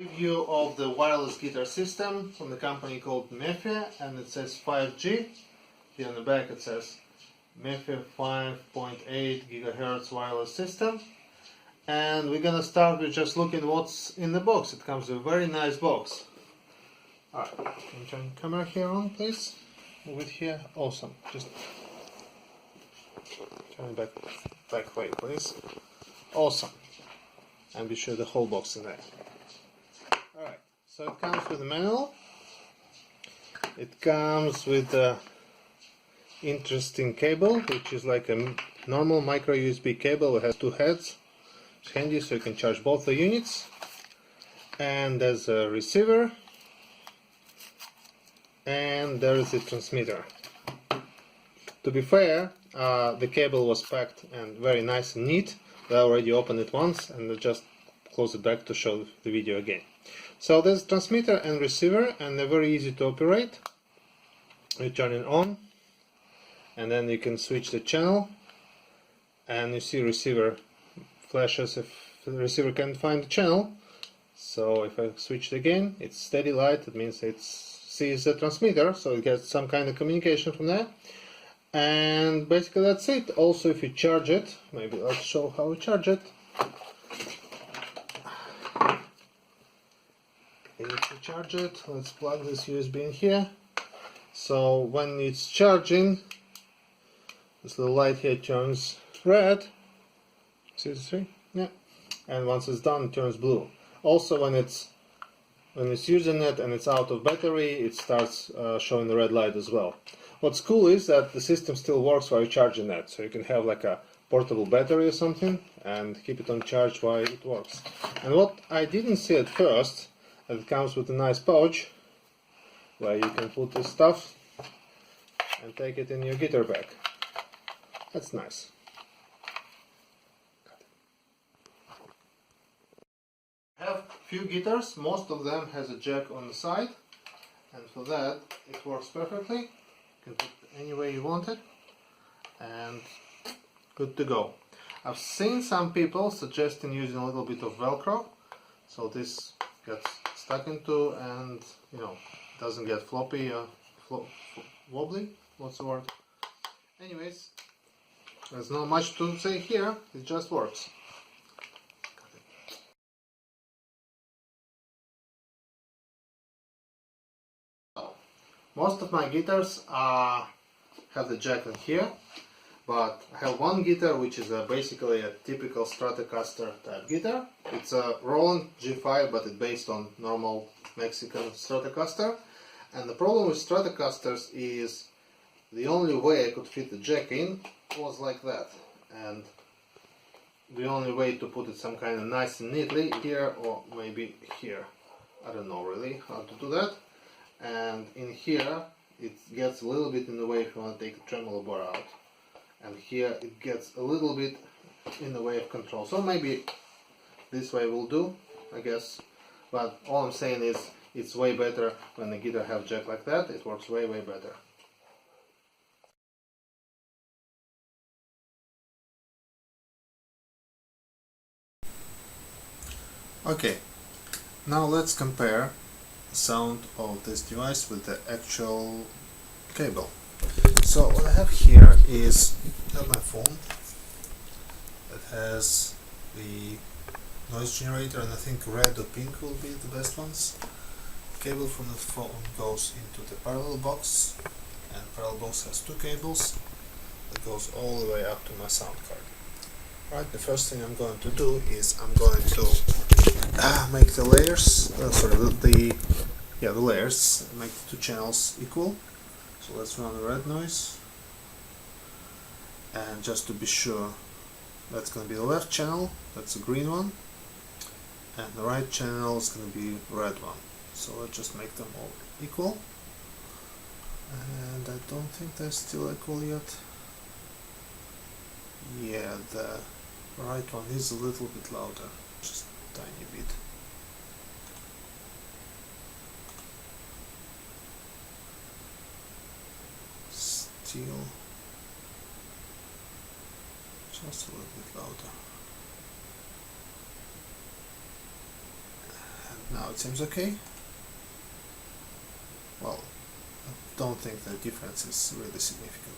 Review of the wireless guitar system from the company called Mefe, and it says 5G. Here on the back it says Mefe 5.8 GHz wireless system. And we're gonna start with just looking what's in the box. It comes with a very nice box. Alright, can you turn the camera here on, please? Move it here. Awesome. Just turn it back way, please. Awesome. And be sure the whole box in there. Alright, so it comes with a manual. It comes with a interesting cable, which is like a normal micro USB cable. It has two heads. It's handy, so you can charge both the units. And there's a receiver. And there is a transmitter. To be fair, the cable was packed and very nice and neat. I already opened it once and I just close it back to show the video again. So there's transmitter and receiver, and they're very easy to operate. You turn it on and then you can switch the channel, and you see receiver flashes if the receiver can't find the channel. So if I switch it again, it's steady light. It means it sees the transmitter, so it gets some kind of communication from there. And basically that's it. Also, if you charge it, maybe let's show how we charge it. If you charge it, let's plug this USB in here. So when it's charging, this little light here turns red. See the three? Yeah. And once it's done, it turns blue. Also, when it's using it and it's out of battery, it starts showing the red light as well. What's cool is that the system still works while you're charging that, so you can have like a portable battery or something and keep it on charge while it works. And what I didn't see at first, that it comes with a nice pouch where you can put this stuff and take it in your guitar bag. That's nice. I have few guitars. Most of them has a jack on the side, and for that it works perfectly. You can put it any way you want it, and good to go. I've seen some people suggesting using a little bit of Velcro, so this gets stuck into and doesn't get floppy or wobbly. What's the word? Anyways, there's not much to say here. It just works. Most of my guitars have the jack in here, but I have one guitar which is basically a typical Stratocaster type guitar. It's a Roland G5, but it's based on normal Mexican Stratocaster. And the problem with Stratocasters is the only way I could fit the jack in was like that. And the only way to put it some kind of nice and neatly here, or maybe here. I don't know really how to do that. And in here it gets a little bit in the way if you want to take the tremolo bar out, and here it gets a little bit in the way of control. So maybe this way will do, I guess, but all I'm saying is it's way better when the guitar have jack like that. It works way better. Okay, now let's compare sound of this device with the actual cable. So what I have here is my phone that has the noise generator, and I think red or pink will be the best ones. The cable from the phone goes into the parallel box, and parallel box has two cables that goes all the way up to my sound card. Right, the first thing I'm going to do is I'm going to make the layers, the layers, make the two channels equal. So let's run the red noise, and just to be sure, that's going to be the left channel, that's the green one, and the right channel is going to be the red one. So let's just make them all equal, and I don't think they're still equal yet. Yeah, the right one is a little bit louder, just a tiny bit. Still just a little bit louder. And now it seems okay. Well, I don't think the difference is really significant,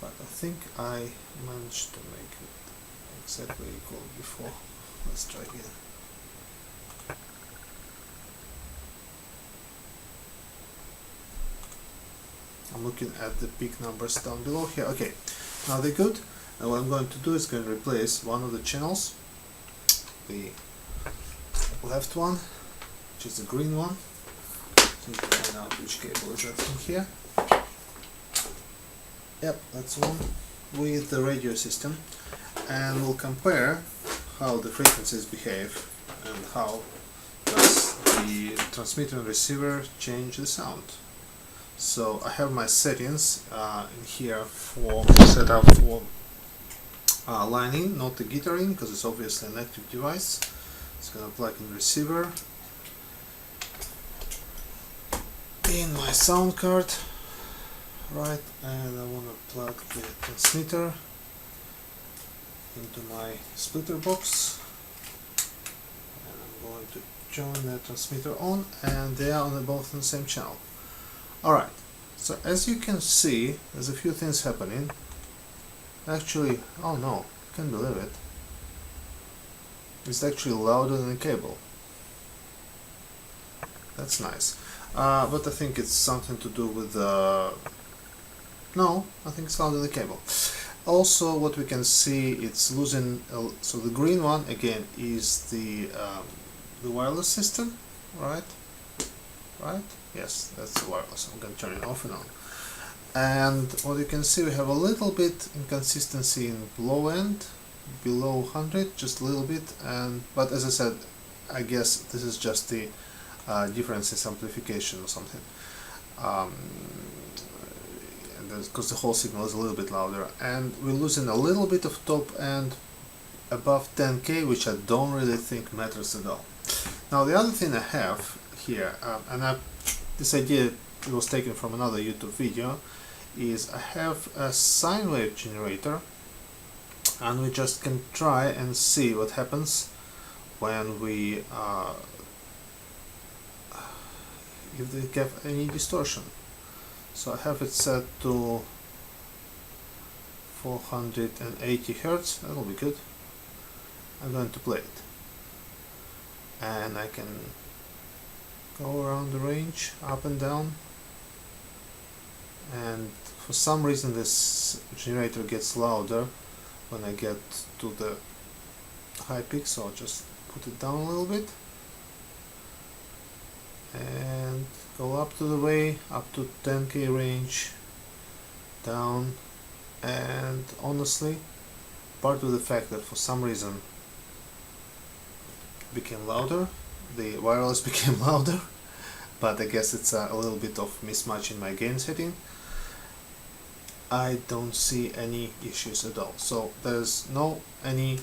but I think I managed to make it exactly equal before. Let's try again. I'm looking at the peak numbers down below here. Okay, now they're good. And what I'm going to do is going to replace one of the channels, the left one, which is the green one. Need to find out which cable is that from here. Yep, that's one, with the radio system, and we'll compare how the frequencies behave and how does the transmitter and receiver change the sound. So I have my settings in here for set up for line in, not the guitar in, because it's obviously an active device. It's gonna plug in receiver in my sound card, right, and I want to plug the transmitter into my splitter box, and I'm going to join the transmitter on, and they are both on the same channel. Alright, so as you can see, there's a few things happening. Actually, oh no, I can't believe it. It's actually louder than the cable. That's nice. But I think it's something to do with the... No, I think it's louder than the cable. Also, what we can see, it's losing... so the green one, again, is the wireless system, right? Right? Yes, that's the wireless. I'm going to turn it off and on. And what you can see, we have a little bit inconsistency in low end, below 100, just a little bit. But as I said, I guess this is just the difference in amplification or something. Because the whole signal is a little bit louder. And we're losing a little bit of top end above 10K, which I don't really think matters at all. Now the other thing I have here, this idea it was taken from another YouTube video, is I have a sine wave generator, and we just can try and see what happens when we if they have any distortion. So I have it set to 480 Hertz. That'll be good. I'm going to play it, and I can go around the range, up and down, and for some reason this generator gets louder when I get to the high peak, so I'll just put it down a little bit and go up to the way, up to 10K range, down, and honestly, part of the fact that for some reason it became louder, the wireless became louder, but I guess it's a little bit of mismatch in my gain setting. I don't see any issues at all, so there's no any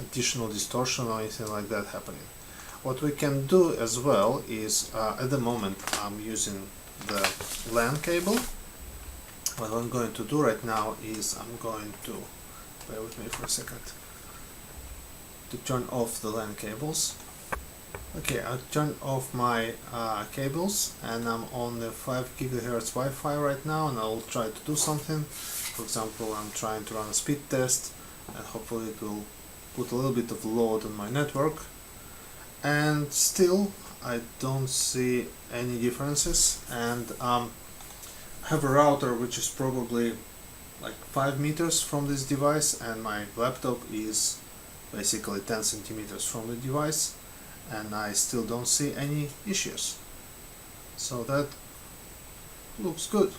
additional distortion or anything like that happening. What we can do as well is, at the moment I'm using the LAN cable. What I'm going to do right now is I'm going to, bear with me for a second, to turn off the LAN cables. Okay, I'll turn off my cables, and I'm on the 5 GHz Wi-Fi right now, and I'll try to do something. For example, I'm trying to run a speed test, and hopefully it will put a little bit of load on my network. And still, I don't see any differences. And I have a router which is probably like 5 meters from this device, and my laptop is basically 10 centimeters from the device, and I still don't see any issues. So that looks good.